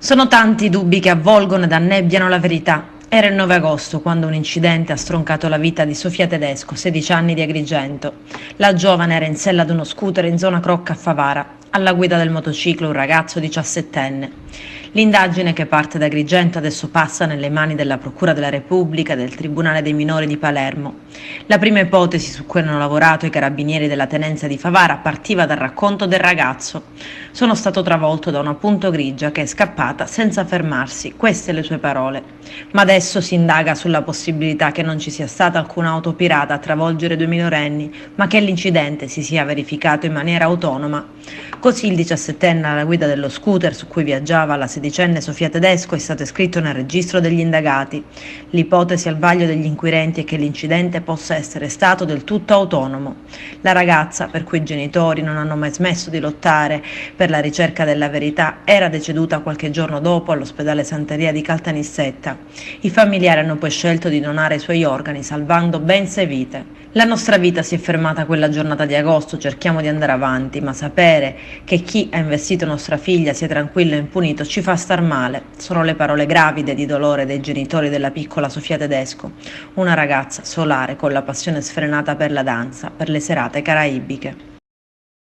Sono tanti i dubbi che avvolgono ed annebbiano la verità. Era il 9 agosto quando un incidente ha stroncato la vita di Sofia Tedesco, 16 anni di Agrigento. La giovane era in sella ad uno scooter in zona Crocca a Favara. Alla guida del motociclo un ragazzo 17enne. L'indagine che parte da Agrigento adesso passa nelle mani della Procura della Repubblica e del Tribunale dei Minori di Palermo. La prima ipotesi su cui hanno lavorato i carabinieri della tenenza di Favara partiva dal racconto del ragazzo. Sono stato travolto da una punto grigia che è scappata senza fermarsi, queste le sue parole. Ma adesso si indaga sulla possibilità che non ci sia stata alcuna auto pirata a travolgere due minorenni, ma che l'incidente si sia verificato in maniera autonoma. Così il 17enne alla guida dello scooter su cui viaggiava la sedicenne Sofia Tedesco è stato iscritto nel registro degli indagati. L'ipotesi al vaglio degli inquirenti è che l'incidente possa essere stato del tutto autonomo. La ragazza, per cui i genitori non hanno mai smesso di lottare per la ricerca della verità, era deceduta qualche giorno dopo all'ospedale Santeria di Caltanissetta. I familiari hanno poi scelto di donare i suoi organi, salvando ben 6 vite. La nostra vita si è fermata quella giornata di agosto, cerchiamo di andare avanti, ma sapere che chi ha investito nostra figlia sia tranquillo e impunito ci fa star male. Sono le parole gravide di dolore dei genitori della piccola Sofia Tedesco, una ragazza solare con la passione sfrenata per la danza, per le serate caraibiche.